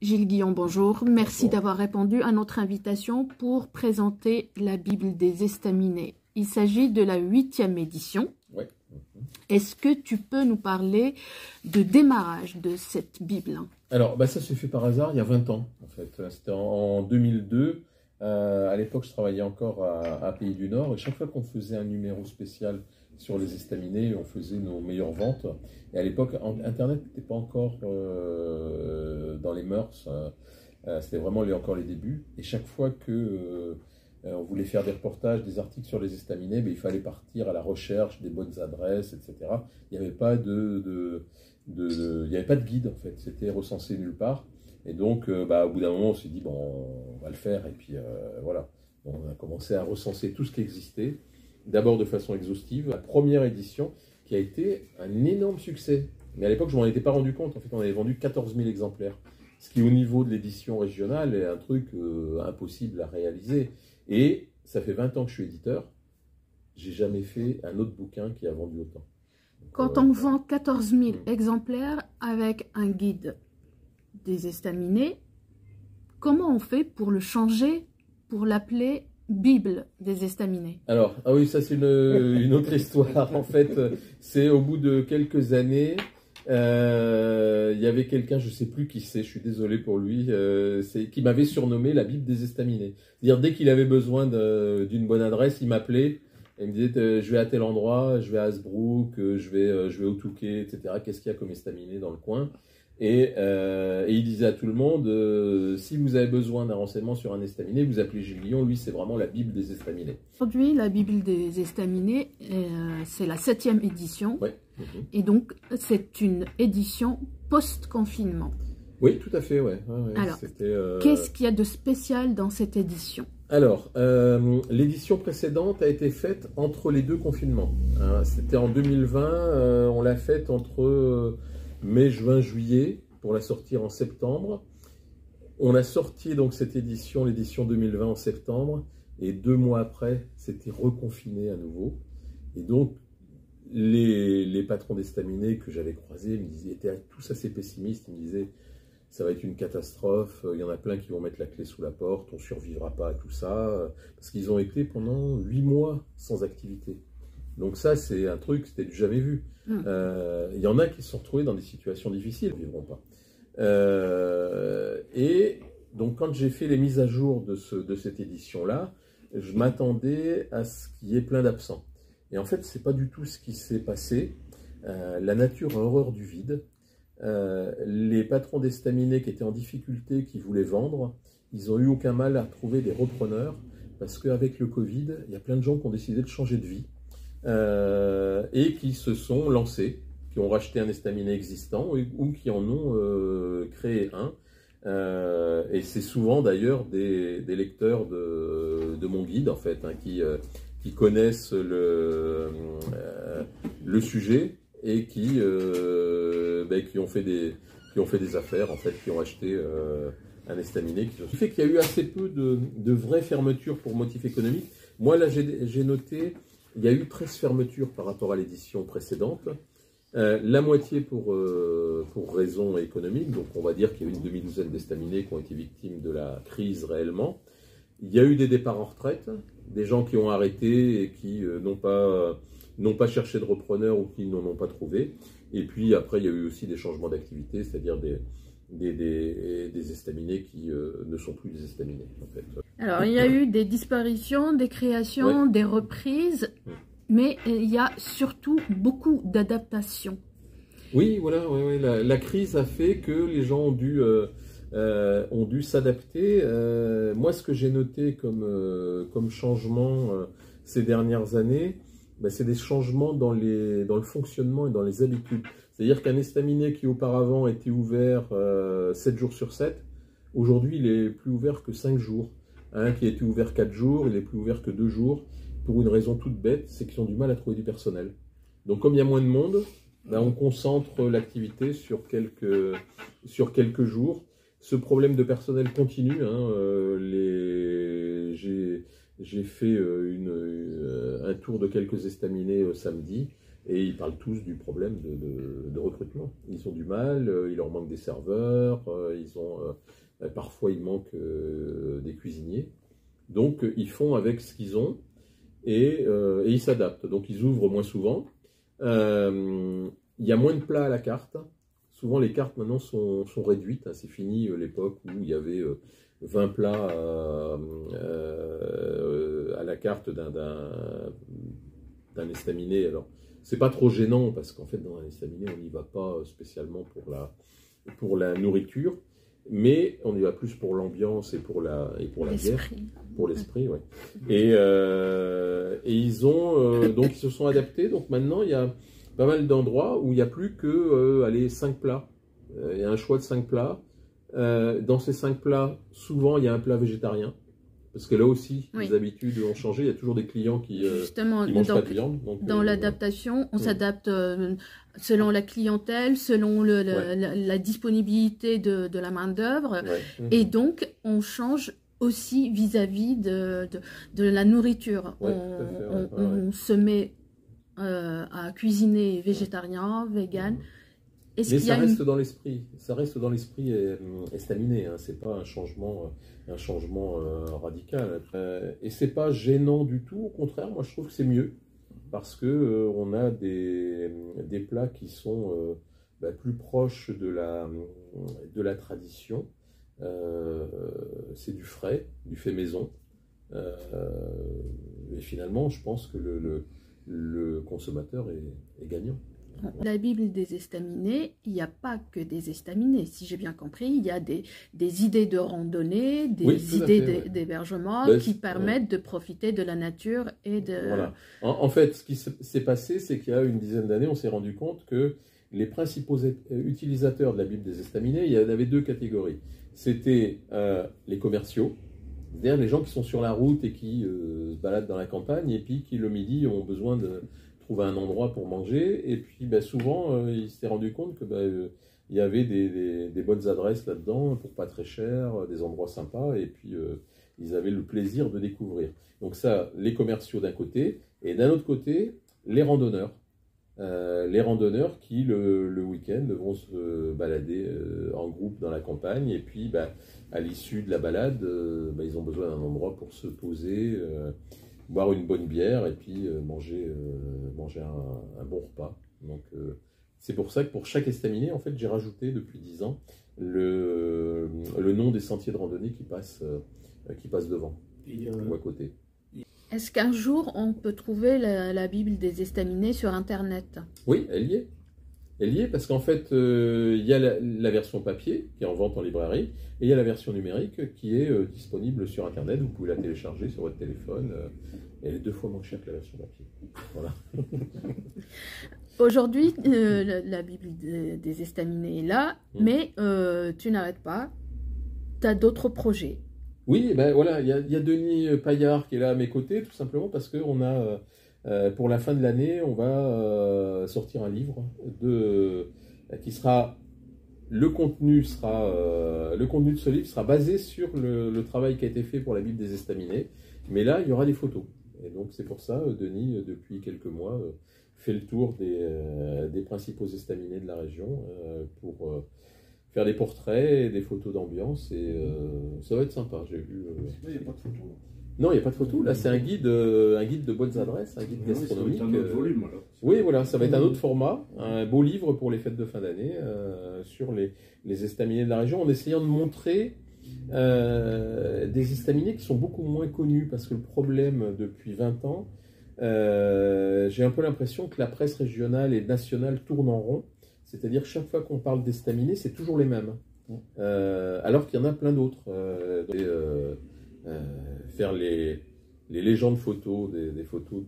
Gilles Guillon, bonjour. Merci Bonjour. d'avoir répondu à notre invitation pour présenter la Bible des Estaminets. Il s'agit de la 8e édition. Oui. Est-ce que tu peux nous parler de démarrage de cette Bible? Alors, ça s'est fait par hasard il y a 20 ans, en fait. C'était en 2002. À l'époque, je travaillais encore à Pays du Nord. Et chaque fois qu'on faisait un numéro spécial sur les Estaminets, on faisait nos meilleures ventes. Et à l'époque, Internet n'était pas encore dans les mœurs. C'était vraiment encore les débuts. Et chaque fois que on voulait faire des reportages, des articles sur les Estaminets, il fallait partir à la recherche des bonnes adresses, etc. Il n'y avait pas il n'y avait pas de guide, en fait. C'était recensé nulle part. Et donc, au bout d'un moment, on s'est dit, bon, on va le faire. Et puis, voilà. On a commencé à recenser tout ce qui existait, d'abord de façon exhaustive. La première édition qui a été un énorme succès. Mais à l'époque, je ne m'en étais pas rendu compte. En fait, on avait vendu 14 000 exemplaires. Ce qui, au niveau de l'édition régionale, est un truc impossible à réaliser. Et ça fait 20 ans que je suis éditeur. J'ai jamais fait un autre bouquin qui a vendu autant. Donc, quand on vend 14 000 exemplaires avec un guide des Estaminets, comment on fait pour le changer, pour l'appeler Bible des Estaminets? Alors, ah oui, ça c'est une autre histoire. En fait, c'est au bout de quelques années, il y avait quelqu'un, je ne sais plus qui c'est, je suis désolé pour lui, qui m'avait surnommé la Bible des Estaminets. C'est-à-dire, dès qu'il avait besoin d'une bonne adresse, il m'appelait. Il me disait, je vais à tel endroit, je vais à Hasbrook, je vais au Touquet, etc. Qu'est-ce qu'il y a comme estaminet dans le coin? Et il disait à tout le monde, si vous avez besoin d'un renseignement sur un estaminet, vous appelez Gilles Guillon, lui c'est vraiment la Bible des Estaminets. Aujourd'hui, la Bible des Estaminets, c'est la 7e édition. Ouais. Et donc, c'est une édition post-confinement. Oui, tout à fait, ouais. Alors, qu'est-ce qu'il y a de spécial dans cette édition? Alors, l'édition précédente a été faite entre les deux confinements. Hein. C'était en 2020, on l'a faite entre mai, juin, juillet, pour la sortir en septembre. On a sorti donc cette édition, l'édition 2020 en septembre, et 2 mois après, c'était reconfiné à nouveau. Et donc, les patrons d'estaminets que j'avais croisés étaient tous assez pessimistes. Ils me disaient, ça va être une catastrophe, il y en a plein qui vont mettre la clé sous la porte, on ne survivra pas à tout ça, parce qu'ils ont été pendant 8 mois sans activité. Donc ça, c'est un truc, c'était du jamais vu. Il y en a qui se sont retrouvés dans des situations difficiles, ils ne vivront pas. Et donc quand j'ai fait les mises à jour de cette édition-là, je m'attendais à ce qu'il y ait plein d'absents. Et en fait, ce n'est pas du tout ce qui s'est passé. La nature a horreur du vide. Les patrons d'estaminets qui étaient en difficulté, qui voulaient vendre, ils n'ont eu aucun mal à trouver des repreneurs, parce qu'avec le Covid, il y a plein de gens qui ont décidé de changer de vie et qui se sont lancés, qui ont racheté un estaminet existant ou qui en ont créé un. Et c'est souvent d'ailleurs des lecteurs de mon guide, en fait, hein, qui connaissent le sujet et qui ont fait des affaires, en fait, qui ont acheté un estaminet. Ce qui fait qu'il y a eu assez peu de vraies fermetures pour motif économique. Moi, là, j'ai noté, il y a eu 13 fermetures par rapport à l'édition précédente. La moitié pour raisons économiques, donc on va dire qu'il y a eu une demi-douzaine d'estaminets qui ont été victimes de la crise réellement. Il y a eu des départs en retraite, des gens qui ont arrêté et qui n'ont pas cherché de repreneur ou qui n'en ont pas trouvé. Et puis après, il y a eu aussi des changements d'activité, c'est-à-dire des estaminets qui ne sont plus des estaminets, en fait. Alors, il y a eu des disparitions, des créations, des reprises, mais il y a surtout beaucoup d'adaptations. Oui, voilà, la crise a fait que les gens ont dû s'adapter. Moi, ce que j'ai noté comme changement ces dernières années, c'est des changements dans le fonctionnement et dans les habitudes. C'est-à-dire qu'un estaminet qui auparavant était ouvert 7 jours sur 7, aujourd'hui il est plus ouvert que 5 jours. Un qui était ouvert 4 jours, il est plus ouvert que 2 jours, pour une raison toute bête, c'est qu'ils ont du mal à trouver du personnel. Donc comme il y a moins de monde, on concentre l'activité sur quelques jours. Ce problème de personnel continue. Hein, j'ai fait un tour de quelques estaminets samedi. Et ils parlent tous du problème de recrutement. Ils ont du mal, il leur manque des serveurs, parfois il manque des cuisiniers. Donc ils font avec ce qu'ils ont et ils s'adaptent. Donc ils ouvrent moins souvent. Il y a moins de plats à la carte. Souvent les cartes maintenant sont réduites. Hein. C'est fini l'époque où il y avait 20 plats à la carte d'un estaminet. Alors, c'est pas trop gênant parce qu'en fait, dans un estaminet, on n'y va pas spécialement pour la nourriture, mais on y va plus pour l'ambiance et pour la bière, pour l'esprit, ouais. Et ils ont donc ils se sont adaptés. Donc maintenant, il y a pas mal d'endroits où il n'y a plus que 5 plats. Il y a un choix de 5 plats. Dans ces 5 plats, souvent il y a un plat végétarien. Parce que là aussi, les habitudes ont changé. Il y a toujours des clients qui mangent pas de viande. Donc, dans l'adaptation, on s'adapte selon la clientèle, selon la disponibilité de la main-d'œuvre. Ouais. Et donc, on change aussi vis-à-vis de la nourriture. Ouais, on se met à cuisiner végétarien, vegan. Mais ça reste dans l'esprit. Ça reste dans l'esprit estaminet. Hein. C'est pas un changement radical. Et c'est pas gênant du tout. Au contraire, moi je trouve que c'est mieux parce que on a des plats qui sont plus proches de la tradition. C'est du frais, du fait maison. Et finalement, je pense que le consommateur est gagnant. La Bible des estaminets, il n'y a pas que des estaminets, si j'ai bien compris. Il y a des idées de randonnée, des idées d'hébergement qui permettent de profiter de la nature et de... Voilà. En fait, ce qui s'est passé, c'est qu'il y a une dizaine d'années, on s'est rendu compte que les principaux utilisateurs de la Bible des estaminets, il y en avait 2 catégories. C'était les commerciaux, c'est-à-dire les gens qui sont sur la route et qui se baladent dans la campagne et puis qui, le midi, ont besoin de trouver un endroit pour manger. Et puis souvent, il s'est rendu compte que il y avait des bonnes adresses là-dedans pour pas très cher, des endroits sympas, et puis ils avaient le plaisir de découvrir. Donc ça, les commerciaux d'un côté, et d'un autre côté, les randonneurs. Les randonneurs qui, le week-end, vont se balader en groupe dans la campagne, et puis à l'issue de la balade, ils ont besoin d'un endroit pour se poser, boire une bonne bière, et puis manger un bon repas. Donc c'est pour ça que pour chaque estaminet, en fait, j'ai rajouté depuis 10 ans le nom des sentiers de randonnée qui passent devant ou à côté. Est-ce qu'un jour, on peut trouver la Bible des estaminets sur Internet? Oui, elle y est. Elle y est parce qu'en fait, il y a la version papier qui est en vente en librairie et il y a la version numérique qui est disponible sur Internet. Vous pouvez la télécharger sur votre téléphone. Elle est 2 fois moins chère que la version papier. Voilà. Aujourd'hui, la Bible des estaminets est là, mais tu n'arrêtes pas. Tu as d'autres projets. Oui, voilà, il y a Denis Paillard qui est là à mes côtés, tout simplement parce qu'on a, pour la fin de l'année, on va sortir un livre qui sera, le contenu de ce livre sera basé sur le travail qui a été fait pour la Bible des estaminets, mais là, il y aura des photos. Et donc c'est pour ça, Denis, depuis quelques mois, fait le tour des principaux estaminets de la région pour faire des portraits et des photos d'ambiance, et ça va être sympa. J'ai vu. Il n'y a pas de photos. Non, il n'y a pas de photos. Là, c'est un guide de bonnes adresses, un guide gastronomique. Ça va être un autre volume, alors. Oui, voilà, ça va être un autre format, un beau livre pour les fêtes de fin d'année sur les estaminets de la région, en essayant de montrer des estaminets qui sont beaucoup moins connus, parce que le problème depuis 20 ans, j'ai un peu l'impression que la presse régionale et nationale tourne en rond. C'est-à-dire chaque fois qu'on parle d'estaminets, c'est toujours les mêmes. Alors qu'il y en a plein d'autres. Faire les légendes photos, des photos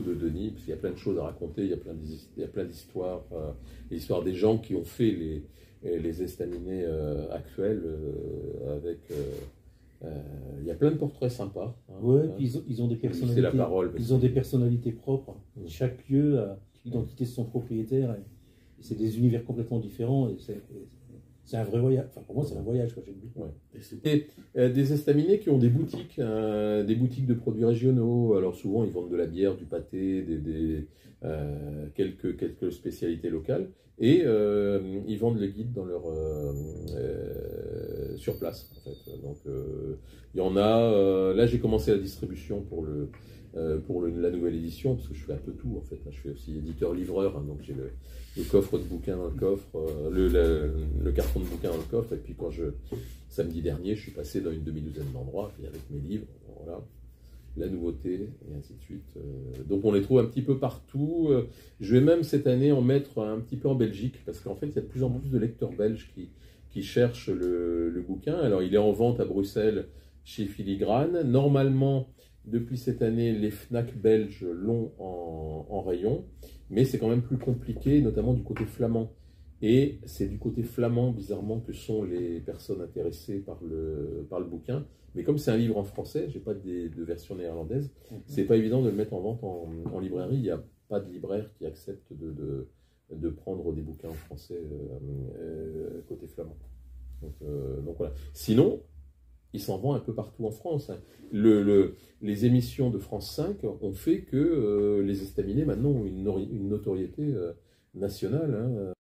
de Denis, parce qu'il y a plein de choses à raconter, il y a plein d'histoires, l'histoire des gens qui ont fait les estaminets actuels, il y a plein de portraits sympas. Ouais, puis ils ont des personnalités. C'est la parole. Ils ont des personnalités propres. Chaque lieu a l'identité de son propriétaire. Et c'est des univers complètement différents. Et C'est un vrai voyage. Enfin, pour moi, c'est un voyage, quoi. J'aime bien. Ouais. Et des estaminets qui ont des boutiques de produits régionaux. Alors souvent, ils vendent de la bière, du pâté, quelques spécialités locales. Et ils vendent les guides dans sur place, en fait. Donc, il y en a. Là, j'ai commencé la distribution pour la nouvelle édition, parce que je fais un peu tout, en fait. Je fais aussi éditeur-livreur, hein, donc j'ai le coffre de bouquins dans le coffre, le carton de bouquins dans le coffre, et puis samedi dernier, je suis passé dans une demi-douzaine d'endroits, et avec mes livres, voilà, la nouveauté, et ainsi de suite. Donc on les trouve un petit peu partout. Je vais même cette année en mettre un petit peu en Belgique, parce qu'en fait, il y a de plus en plus de lecteurs belges qui cherchent le bouquin. Alors il est en vente à Bruxelles, chez Filigrane. Normalement, depuis cette année, les FNAC belges l'ont en rayon, mais c'est quand même plus compliqué, notamment du côté flamand. Et c'est du côté flamand, bizarrement, que sont les personnes intéressées par le bouquin. Mais comme c'est un livre en français, j'ai pas de version néerlandaise, c'est pas évident de le mettre en vente en librairie. Il n'y a pas de libraire qui accepte de prendre des bouquins en français côté flamand. Donc voilà. Sinon, il s'en vend un peu partout en France. Hein. Les émissions de France 5 ont fait que les estaminets maintenant ont une notoriété nationale. Hein.